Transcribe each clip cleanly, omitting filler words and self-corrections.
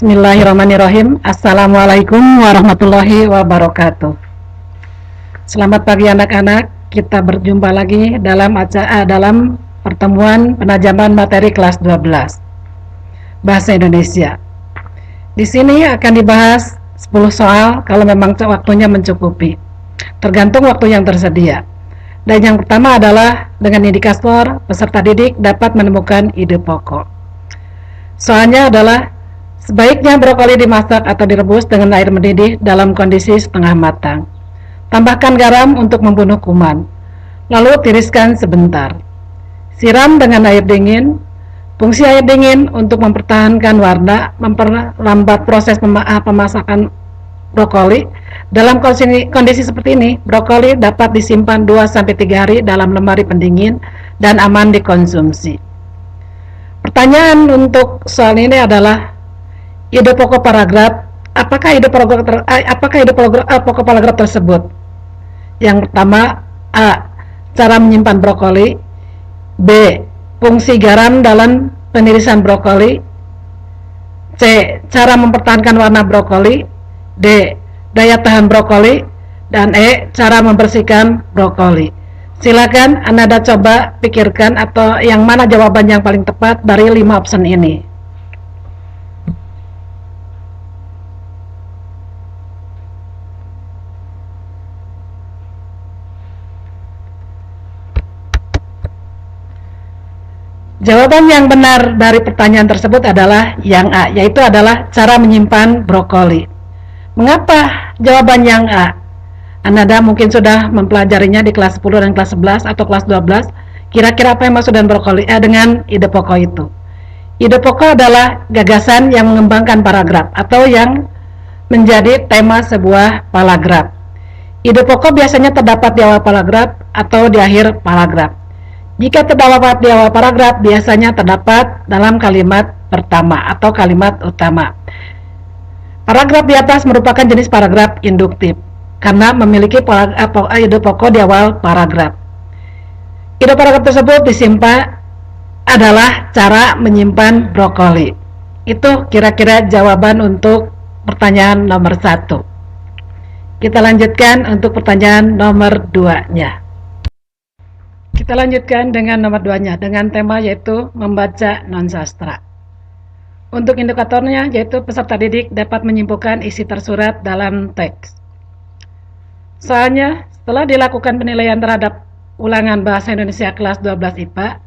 Bismillahirrahmanirrahim. Assalamualaikum warahmatullahi wabarakatuh. Selamat pagi anak-anak. Kita berjumpa lagi dalam pertemuan penajaman materi kelas 12 Bahasa Indonesia. Di sini akan dibahas 10 soal kalau memang waktunya mencukupi. Tergantung waktu yang tersedia. Dan yang pertama adalah dengan indikator peserta didik dapat menemukan ide pokok. Soalnya adalah sebaiknya brokoli dimasak atau direbus dengan air mendidih dalam kondisi setengah matang. Tambahkan garam untuk membunuh kuman. Lalu tiriskan sebentar. Siram dengan air dingin. Fungsi air dingin untuk mempertahankan warna, memperlambat proses pemasakan brokoli. Dalam kondisi seperti ini, brokoli dapat disimpan 2-3 hari dalam lemari pendingin dan aman dikonsumsi. Pertanyaan untuk soal ini adalah ide pokok paragraf. Apakah ide pokok paragraf tersebut? Yang pertama, A. Cara menyimpan brokoli. B. Fungsi garam dalam penirisan brokoli. C. Cara mempertahankan warna brokoli. D. Daya tahan brokoli. Dan E. Cara membersihkan brokoli. Silakan Anda coba pikirkan atau yang mana jawaban yang paling tepat dari 5 option ini. Jawaban yang benar dari pertanyaan tersebut adalah yang A, yaitu adalah cara menyimpan brokoli. Mengapa jawaban yang A? Anda mungkin sudah mempelajarinya di kelas 10 dan kelas 11 atau kelas 12. Kira-kira apa yang maksud dengan ide pokok itu? Ide pokok adalah gagasan yang mengembangkan paragraf atau yang menjadi tema sebuah paragraf. Ide pokok biasanya terdapat di awal paragraf atau di akhir paragraf. Jika terdapat di awal paragraf, biasanya terdapat dalam kalimat pertama atau kalimat utama. Paragraf di atas merupakan jenis paragraf induktif karena memiliki ide pokok di awal paragraf. Ide paragraf tersebut disimpan adalah cara menyimpan brokoli. Itu kira-kira jawaban untuk pertanyaan nomor 1. Kita lanjutkan untuk pertanyaan nomor 2-nya. Kita lanjutkan dengan nomor 2-nya dengan tema yaitu membaca non-sastra. Untuk indikatornya yaitu peserta didik dapat menyimpulkan isi tersurat dalam teks. Soalnya setelah dilakukan penilaian terhadap ulangan bahasa Indonesia kelas 12 IPA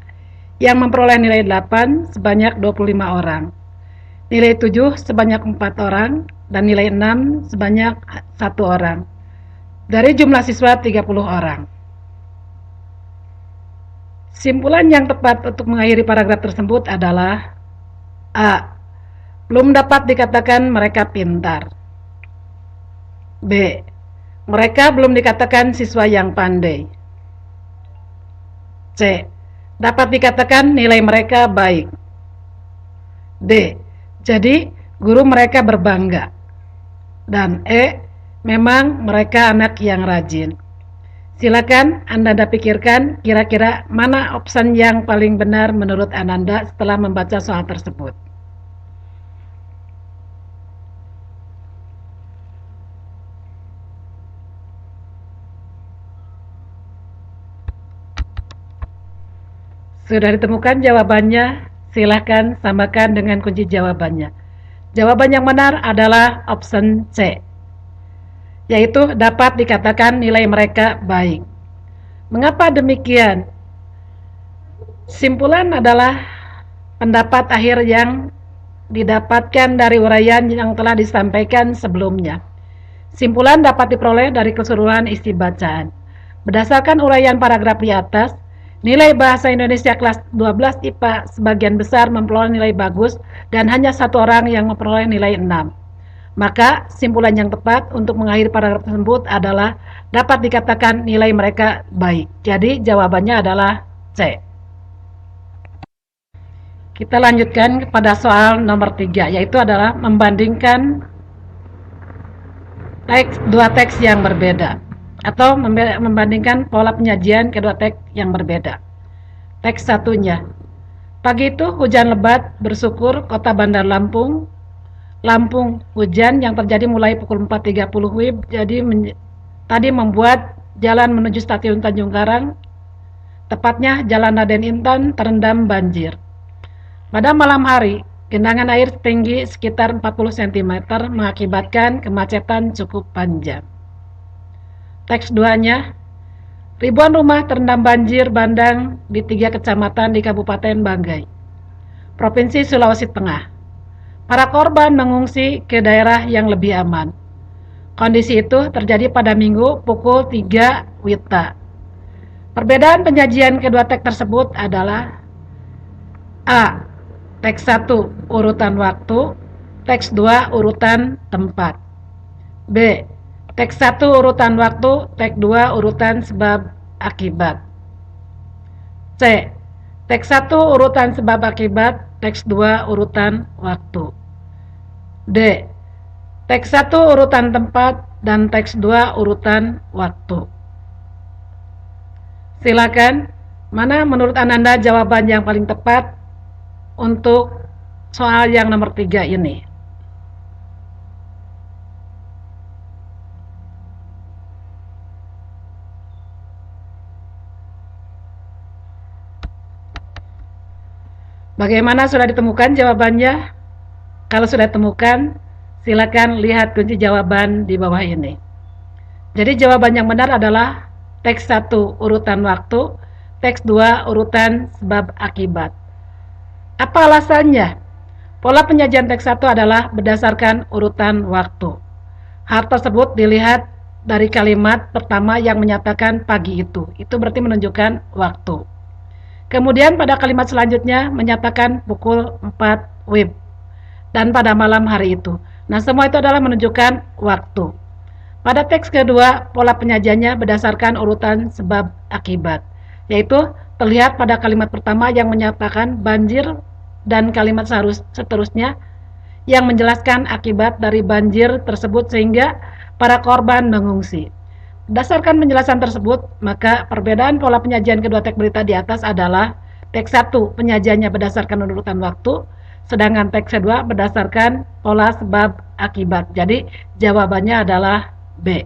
yang memperoleh nilai 8 sebanyak 25 orang, nilai 7 sebanyak 4 orang, dan nilai 6 sebanyak 1 orang. Dari jumlah siswa 30 orang. Simpulan yang tepat untuk mengakhiri paragraf tersebut adalah A. Belum dapat dikatakan mereka pintar. B. Mereka belum dikatakan siswa yang pandai. C. Dapat dikatakan nilai mereka baik. D. Jadi guru mereka berbangga. Dan E. Memang mereka anak yang rajin. Silakan Anda pikirkan kira-kira mana opsi yang paling benar menurut Anda setelah membaca soal tersebut. Sudah ditemukan jawabannya? Silakan samakan dengan kunci jawabannya. Jawaban yang benar adalah opsi C, yaitu dapat dikatakan nilai mereka baik. Mengapa demikian? Simpulan adalah pendapat akhir yang didapatkan dari uraian yang telah disampaikan sebelumnya. Simpulan dapat diperoleh dari keseluruhan isi bacaan. Berdasarkan uraian paragraf di atas, nilai bahasa Indonesia kelas 12 IPA sebagian besar memperoleh nilai bagus dan hanya 1 orang yang memperoleh nilai 6. Maka simpulan yang tepat untuk mengakhiri paragraf tersebut adalah dapat dikatakan nilai mereka baik. Jadi jawabannya adalah C. Kita lanjutkan kepada soal nomor 3, yaitu adalah membandingkan dua teks yang berbeda atau membandingkan pola penyajian kedua teks yang berbeda. Teks satunya, pagi itu hujan lebat bersyukur kota Bandar Lampung Lampung, hujan yang terjadi mulai pukul 4.30 WIB tadi membuat jalan menuju stasiun Tanjung Karang, tepatnya Jalan Raden Intan, terendam banjir. Pada malam hari, genangan air setinggi sekitar 40 cm mengakibatkan kemacetan cukup panjang. Teks 2-nya, ribuan rumah terendam banjir bandang di 3 kecamatan di Kabupaten Banggai, Provinsi Sulawesi Tengah. Para korban mengungsi ke daerah yang lebih aman. Kondisi itu terjadi pada Minggu pukul 3 WITA. Perbedaan penyajian kedua teks tersebut adalah: A. Teks 1 urutan waktu, teks 2 urutan tempat. B. Teks 1 urutan waktu, teks 2 urutan sebab akibat. C. Teks 1 urutan sebab akibat, teks 2 urutan waktu. D. Teks 1 urutan tempat dan teks 2 urutan waktu. Silakan, mana menurut Ananda jawaban yang paling tepat untuk soal yang nomor 3 ini? Bagaimana, sudah ditemukan jawabannya? Kalau sudah ditemukan, silakan lihat kunci jawaban di bawah ini. Jadi jawaban yang benar adalah teks 1 urutan waktu, teks 2 urutan sebab akibat. Apa alasannya? Pola penyajian teks 1 adalah berdasarkan urutan waktu. Hal tersebut dilihat dari kalimat pertama yang menyatakan pagi itu. Itu berarti menunjukkan waktu. Kemudian pada kalimat selanjutnya menyatakan pukul 4 WIB dan pada malam hari itu. Nah, semua itu adalah menunjukkan waktu. Pada teks kedua, pola penyajiannya berdasarkan urutan sebab akibat, yaitu terlihat pada kalimat pertama yang menyatakan banjir dan kalimat seterusnya yang menjelaskan akibat dari banjir tersebut sehingga para korban mengungsi. Berdasarkan penjelasan tersebut, maka perbedaan pola penyajian kedua teks berita di atas adalah teks 1 penyajiannya berdasarkan urutan waktu, sedangkan teks 2 berdasarkan pola sebab akibat. Jadi jawabannya adalah B.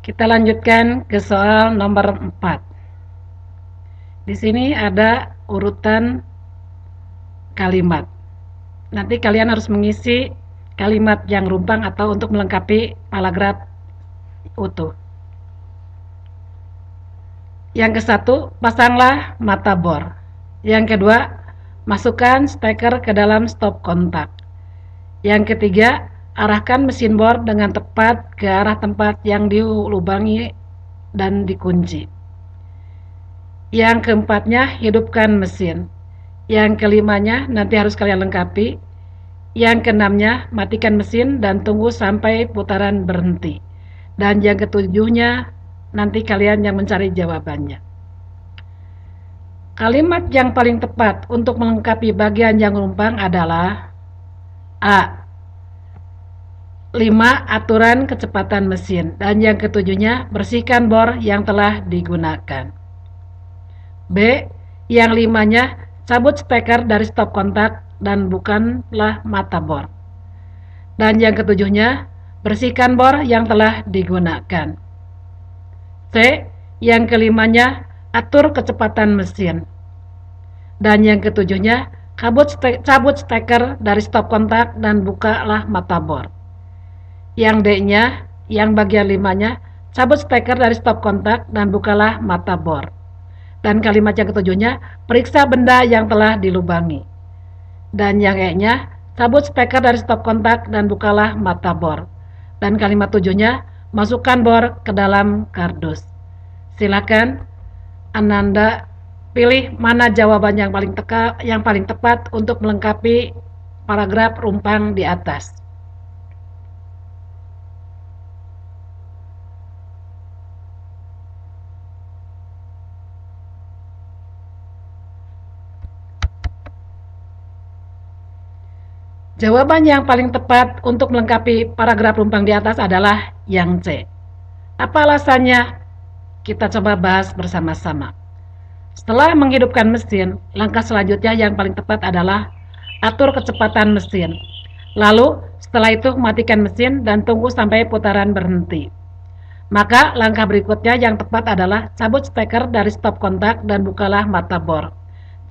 Kita lanjutkan ke soal nomor 4. Di sini ada urutan kalimat. Nanti kalian harus mengisi kalimat yang rumpang atau untuk melengkapi paragraf utuh. Yang ke-1, pasanglah mata bor. Yang kedua, masukkan steker ke dalam stop kontak. Yang ketiga, arahkan mesin bor dengan tepat ke arah tempat yang dilubangi dan dikunci. Yang keempatnya, hidupkan mesin. Yang kelimanya nanti harus kalian lengkapi. Yang keenamnya, matikan mesin dan tunggu sampai putaran berhenti. Dan yang ketujuhnya, nanti kalian yang mencari jawabannya. Kalimat yang paling tepat untuk melengkapi bagian yang rumpang adalah A. 5. Aturan kecepatan mesin. Dan yang ketujuhnya, bersihkan bor yang telah digunakan. B. Yang limanya, cabut steker dari stop kontak dan bukanlah mata bor. Dan yang ketujuhnya, bersihkan bor yang telah digunakan. C. Yang kelimanya, atur kecepatan mesin. Dan yang ketujuhnya, cabut steker dari stop kontak dan bukalah mata bor. Yang D-nya, yang bagian limanya, cabut steker dari stop kontak dan bukalah mata bor. Dan kalimat yang ketujuhnya, periksa benda yang telah dilubangi. Dan yang E-nya, cabut steker dari stop kontak dan bukalah mata bor. Dan kalimat 7-nya, masukkan bor ke dalam kardus. Silakan Ananda pilih mana jawaban yang paling tepat untuk melengkapi paragraf rumpang di atas. Jawaban yang paling tepat untuk melengkapi paragraf rumpang di atas adalah yang C. Apa alasannya? Kita coba bahas bersama-sama. Setelah menghidupkan mesin, langkah selanjutnya yang paling tepat adalah Atur kecepatan mesin. Lalu setelah itu matikan mesin dan tunggu sampai putaran berhenti. Maka langkah berikutnya yang tepat adalah cabut steker dari stop kontak dan bukalah mata bor.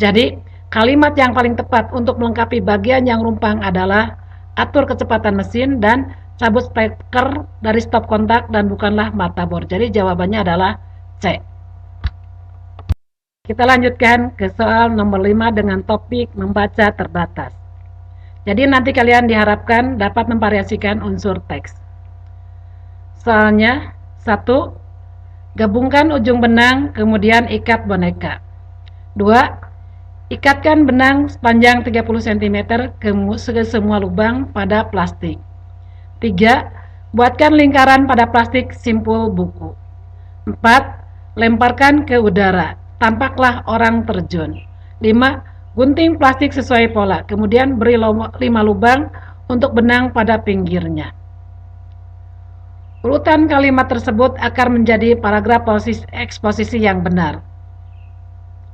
Jadi, kalimat yang paling tepat untuk melengkapi bagian yang rumpang adalah atur kecepatan mesin dan cabut steker dari stop kontak dan bukanlah mata bor. Jadi jawabannya adalah C. Kita lanjutkan ke soal nomor 5 dengan topik membaca terbatas. Jadi nanti kalian diharapkan dapat memvariasikan unsur teks. Soalnya 1. Gabungkan ujung benang kemudian ikat boneka. 2. Ikatkan benang sepanjang 30 cm ke semua lubang pada plastik. 3. Buatkan lingkaran pada plastik simpul buku. 4. Lemparkan ke udara. Tampaklah orang terjun. 5. Gunting plastik sesuai pola. Kemudian beri 5 lubang untuk benang pada pinggirnya. Urutan kalimat tersebut akan menjadi paragraf eksposisi yang benar.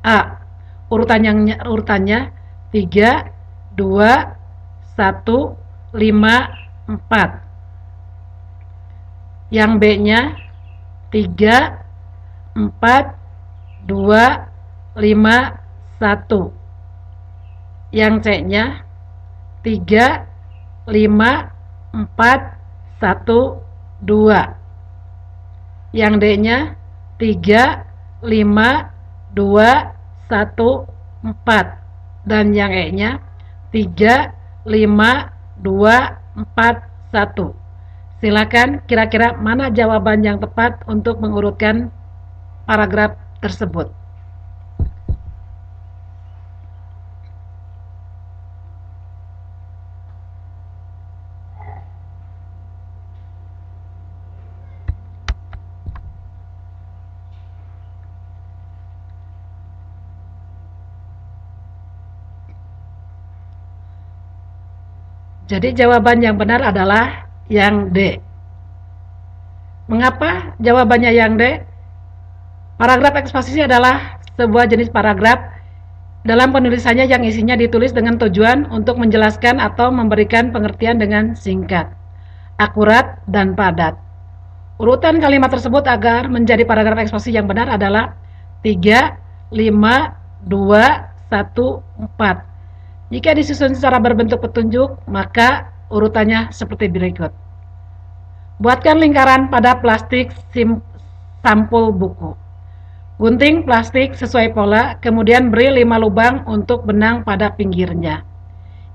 A. Urutannya 3, 2, 1, 5, 4. Yang B-nya 3, 4, 2, 5, 1. Yang C-nya 3, 5, 4, 1, 2. Yang D-nya 3, 5, 2, 1, 4. Dan yang E-nya 3, 5, 2, 4, 1. Silakan kira-kira mana jawaban yang tepat untuk mengurutkan paragraf tersebut. Jadi jawaban yang benar adalah yang D. Mengapa jawabannya yang D? Paragraf eksposisi adalah sebuah jenis paragraf dalam penulisannya yang isinya ditulis dengan tujuan untuk menjelaskan atau memberikan pengertian dengan singkat, akurat, dan padat. Urutan kalimat tersebut agar menjadi paragraf eksposisi yang benar adalah 3, 5, 2, 1, 4. Jika disusun secara berbentuk petunjuk, maka urutannya seperti berikut. Buatkan lingkaran pada plastik sampul buku. Gunting plastik sesuai pola, kemudian beri 5 lubang untuk benang pada pinggirnya.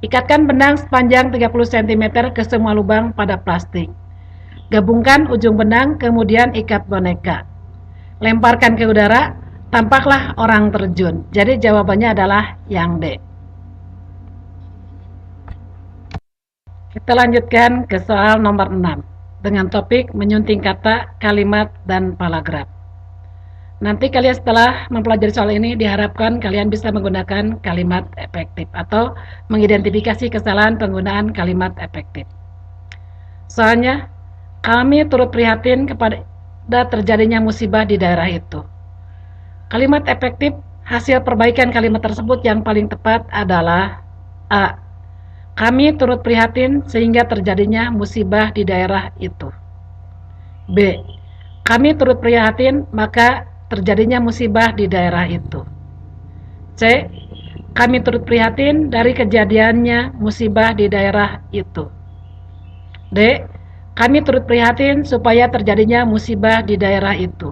Ikatkan benang sepanjang 30 cm ke semua lubang pada plastik. Gabungkan ujung benang, kemudian ikat boneka. Lemparkan ke udara, tampaklah orang terjun. Jadi jawabannya adalah yang D. Kita lanjutkan ke soal nomor 6 dengan topik menyunting kata, kalimat, dan paragraf. Nanti kalian setelah mempelajari soal ini diharapkan kalian bisa menggunakan kalimat efektif atau mengidentifikasi kesalahan penggunaan kalimat efektif. Soalnya, kami turut prihatin kepada terjadinya musibah di daerah itu. Kalimat efektif hasil perbaikan kalimat tersebut yang paling tepat adalah A. Kami turut prihatin sehingga terjadinya musibah di daerah itu. B. Kami turut prihatin maka terjadinya musibah di daerah itu. C. Kami turut prihatin dari kejadiannya musibah di daerah itu. D. Kami turut prihatin supaya terjadinya musibah di daerah itu.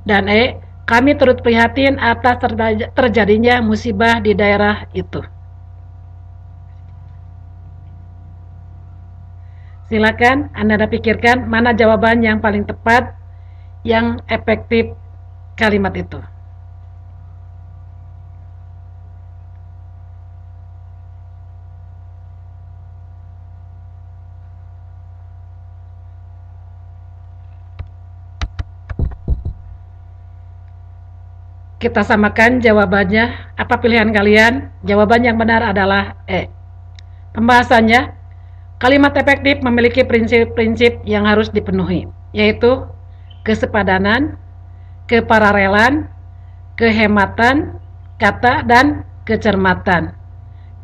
Dan E. Kami turut prihatin atas terjadinya musibah di daerah itu. Silakan Anda pikirkan mana jawaban yang paling tepat, yang efektif kalimat itu. Kita samakan jawabannya. Apa pilihan kalian? Jawaban yang benar adalah E. Pembahasannya, kalimat efektif memiliki prinsip-prinsip yang harus dipenuhi, yaitu kesepadanan, kepararelan, kehematan kata, dan kecermatan.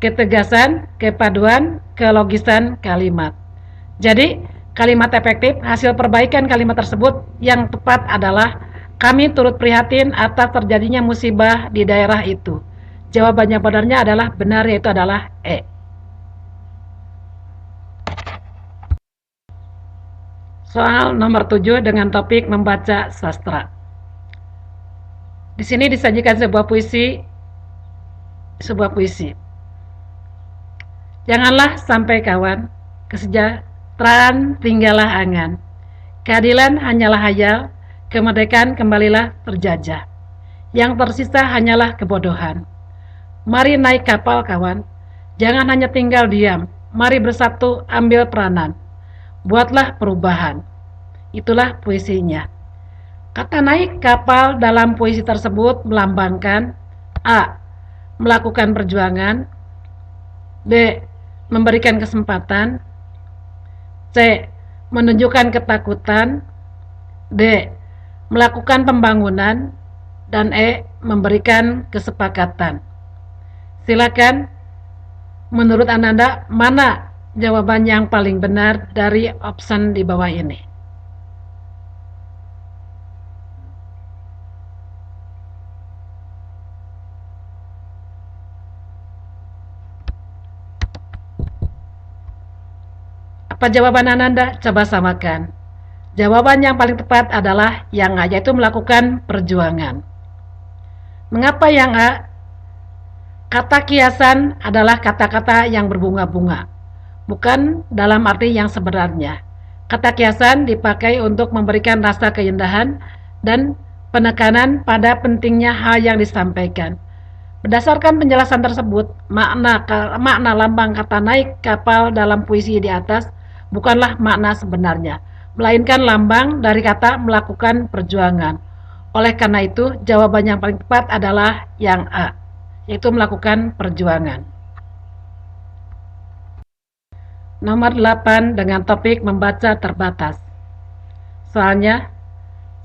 ketegasan, kepaduan, kelogisan kalimat. Jadi, kalimat efektif hasil perbaikan kalimat tersebut yang tepat adalah kami turut prihatin atas terjadinya musibah di daerah itu. Jawabannya benarnya adalah benar, yaitu adalah E. Soal nomor 7 dengan topik membaca sastra. Di sini disajikan sebuah puisi. Janganlah sampai kawan, kesejahteraan tinggallah angan. Keadilan hanyalah hayal, kemerdekaan kembalilah terjajah. Yang tersisa hanyalah kebodohan. Mari naik kapal kawan, jangan hanya tinggal diam. Mari bersatu ambil peranan. Buatlah perubahan. Itulah puisinya. Kata naik kapal dalam puisi tersebut melambangkan A. Melakukan perjuangan, B. Memberikan kesempatan, C. Menunjukkan ketakutan, D. Melakukan pembangunan, dan E. Memberikan kesepakatan. Silakan, menurut Ananda, mana jawaban yang paling benar dari option di bawah ini? Apa jawaban Ananda? Coba samakan. Jawaban yang paling tepat adalah yang A, yaitu melakukan perjuangan. Mengapa yang A? Kata kiasan adalah kata-kata yang berbunga-bunga, bukan dalam arti yang sebenarnya. Kata kiasan dipakai untuk memberikan rasa keindahan dan penekanan pada pentingnya hal yang disampaikan. Berdasarkan penjelasan tersebut, makna lambang kata naik kapal dalam puisi di atas bukanlah makna sebenarnya, melainkan lambang dari kata melakukan perjuangan. Oleh karena itu, jawaban yang paling tepat adalah yang A, yaitu melakukan perjuangan. Nomor 8 dengan topik membaca terbatas. Soalnya,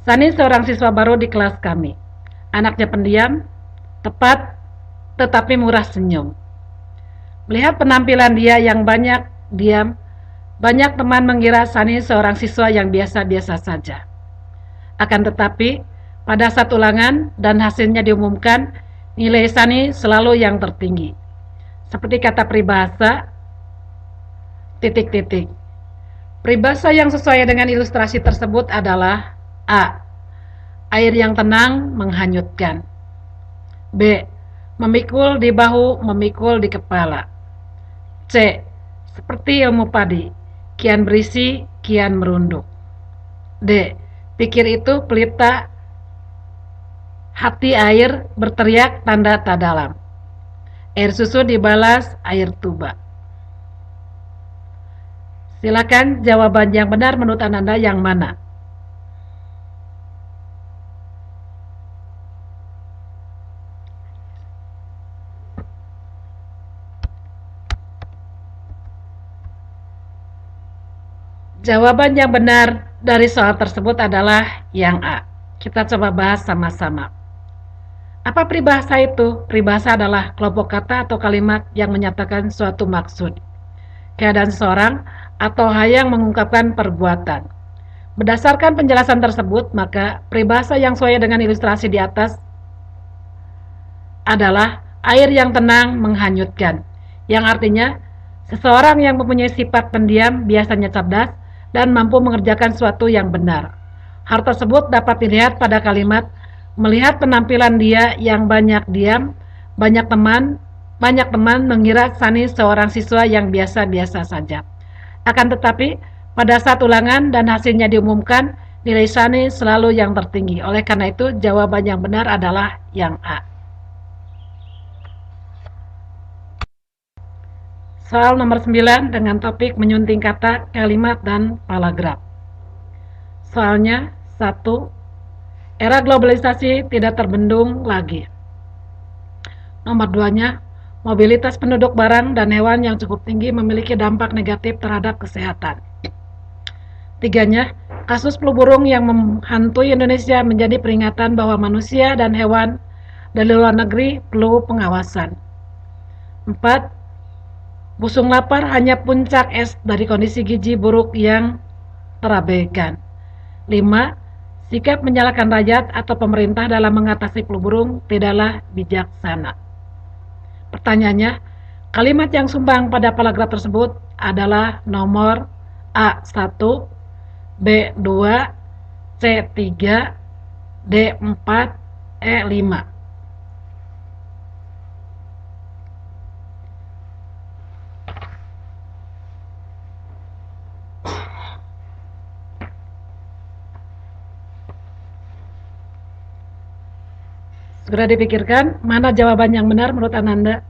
Sani seorang siswa baru di kelas kami. Anaknya pendiam, tepat, tetapi murah senyum. Melihat penampilan dia yang banyak diam, banyak teman mengira Sani seorang siswa yang biasa-biasa saja. Akan tetapi, pada saat ulangan dan hasilnya diumumkan, nilai Sani selalu yang tertinggi. Seperti kata peribahasa, titik-titik. Peribahasa yang sesuai dengan ilustrasi tersebut adalah A. Air yang tenang menghanyutkan. B. Memikul di bahu, memikul di kepala. C. Seperti ilmu padi, kian berisi, kian merunduk. D. Pikir itu pelita, hati air berteriak tanda tak dalam. Air susu dibalas air tuba. Silakan jawaban yang benar menurut Anda yang mana? Jawaban yang benar dari soal tersebut adalah yang A. Kita coba bahas sama-sama. Apa peribahasa itu? Peribahasa adalah kelompok kata atau kalimat yang menyatakan suatu maksud, keadaan seseorang, atau hal yang mengungkapkan perbuatan. Berdasarkan penjelasan tersebut, maka peribahasa yang sesuai dengan ilustrasi di atas adalah air yang tenang menghanyutkan, yang artinya seseorang yang mempunyai sifat pendiam biasanya cerdas dan mampu mengerjakan sesuatu yang benar. Hal tersebut dapat dilihat pada kalimat melihat penampilan dia yang banyak diam, banyak teman mengira Sani seorang siswa yang biasa-biasa saja. Akan tetapi, pada saat ulangan dan hasilnya diumumkan, nilai Sani selalu yang tertinggi. Oleh karena itu, jawaban yang benar adalah yang A. Soal nomor 9 dengan topik menyunting kata, kalimat, dan paragraf. Soalnya, 1. Era globalisasi tidak terbendung lagi. Nomor 2-nya, mobilitas penduduk barang dan hewan yang cukup tinggi memiliki dampak negatif terhadap kesehatan. 3-nya, kasus flu burung yang menghantui Indonesia menjadi peringatan bahwa manusia dan hewan dari luar negeri perlu pengawasan. 4. Busung lapar hanya puncak es dari kondisi gizi buruk yang terabaikan. 5. Sikap menyalahkan rakyat atau pemerintah dalam mengatasi flu burung tidaklah bijaksana. Pertanyaannya, kalimat yang sumbang pada paragraf tersebut adalah nomor A1, B2, C3, D4, E5. Segera dipikirkan, mana jawaban yang benar menurut Ananda?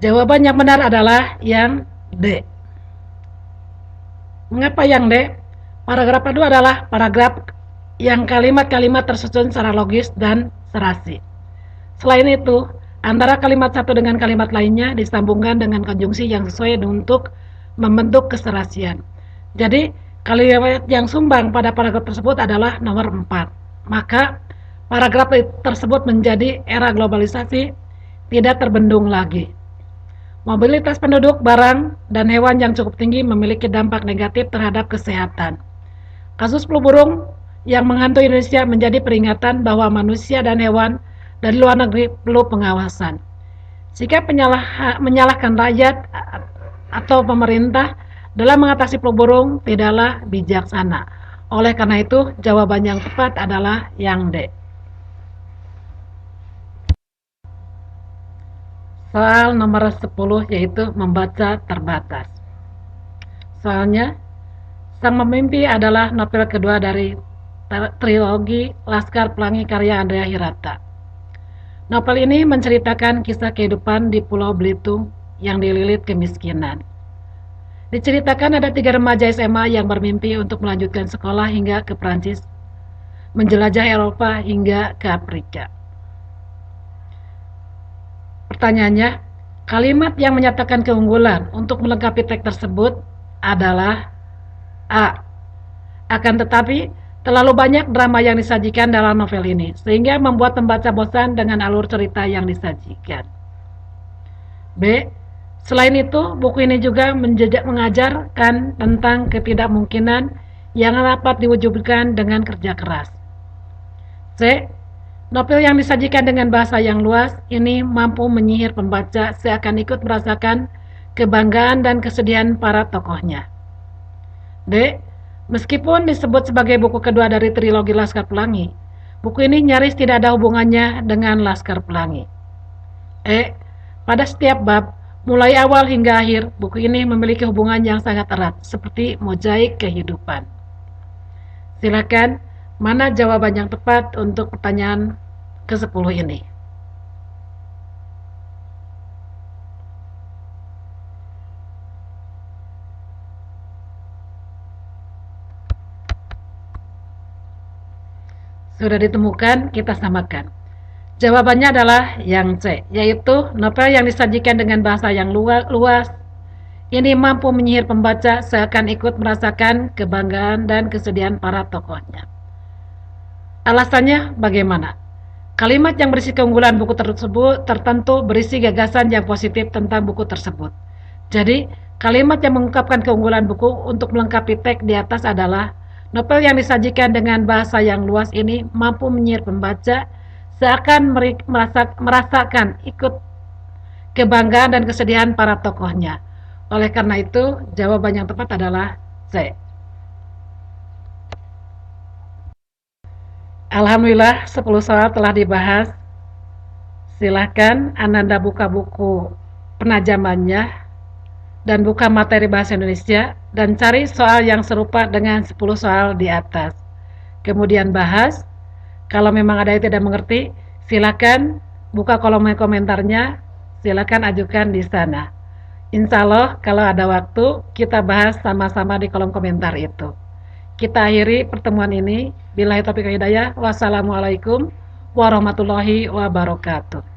Jawaban yang benar adalah yang D. Mengapa yang D? Paragraf kedua adalah paragraf yang kalimat-kalimat tersusun secara logis dan serasi. Selain itu, antara kalimat satu dengan kalimat lainnya disambungkan dengan konjungsi yang sesuai untuk membentuk keserasian. Jadi, kalimat yang sumbang pada paragraf tersebut adalah nomor 4. Maka, paragraf tersebut menjadi era globalisasi tidak terbendung lagi. Mobilitas penduduk, barang, dan hewan yang cukup tinggi memiliki dampak negatif terhadap kesehatan. Kasus flu burung yang menghantui Indonesia menjadi peringatan bahwa manusia dan hewan dari luar negeri perlu pengawasan. Sikap menyalahkan rakyat atau pemerintah dalam mengatasi flu burung tidaklah bijaksana. Oleh karena itu, jawaban yang tepat adalah yang D. Soal nomor 10 yaitu membaca terbatas. Soalnya, Sang Memimpi adalah novel kedua dari trilogi Laskar Pelangi karya Andrea Hirata. Novel ini menceritakan kisah kehidupan di Pulau Belitung yang dililit kemiskinan. Diceritakan ada 3 remaja SMA yang bermimpi untuk melanjutkan sekolah hingga ke Prancis, menjelajah Eropa hingga ke Afrika. Pertanyaannya, kalimat yang menyatakan keunggulan untuk melengkapi teks tersebut adalah A. Akan tetapi, terlalu banyak drama yang disajikan dalam novel ini, sehingga membuat pembaca bosan dengan alur cerita yang disajikan. B. Selain itu, buku ini juga mengajarkan tentang ketidakmungkinan yang dapat diwujudkan dengan kerja keras. C. Novel yang disajikan dengan bahasa yang luas ini mampu menyihir pembaca seakan ikut merasakan kebanggaan dan kesedihan para tokohnya. D. Meskipun disebut sebagai buku kedua dari trilogi Laskar Pelangi, buku ini nyaris tidak ada hubungannya dengan Laskar Pelangi. E. Pada setiap bab, mulai awal hingga akhir, buku ini memiliki hubungan yang sangat erat, seperti mozaik kehidupan. Silakan, mana jawaban yang tepat untuk pertanyaan ke-10 ini? Sudah ditemukan, kita samakan. Jawabannya adalah yang C, yaitu novel yang disajikan dengan bahasa yang luas ini mampu menyihir pembaca seakan ikut merasakan kebanggaan dan kesedihan para tokohnya. Alasannya bagaimana? Kalimat yang berisi keunggulan buku tersebut tertentu berisi gagasan yang positif tentang buku tersebut. Jadi, kalimat yang mengungkapkan keunggulan buku untuk melengkapi teks di atas adalah novel yang disajikan dengan bahasa yang luas ini mampu menyihir pembaca seakan merasakan ikut kebanggaan dan kesedihan para tokohnya. Oleh karena itu, jawaban yang tepat adalah C. Alhamdulillah 10 soal telah dibahas. Silahkan Ananda buka buku penajamannya dan buka materi bahasa Indonesia dan cari soal yang serupa dengan 10 soal di atas. Kemudian bahas. Kalau memang ada yang tidak mengerti, silakan buka kolom komentarnya, silakan ajukan di sana. Insya Allah kalau ada waktu kita bahas sama-sama di kolom komentar itu. Kita akhiri pertemuan ini. Billahi taufiq wal hidayah. Wassalamualaikum warahmatullahi wabarakatuh.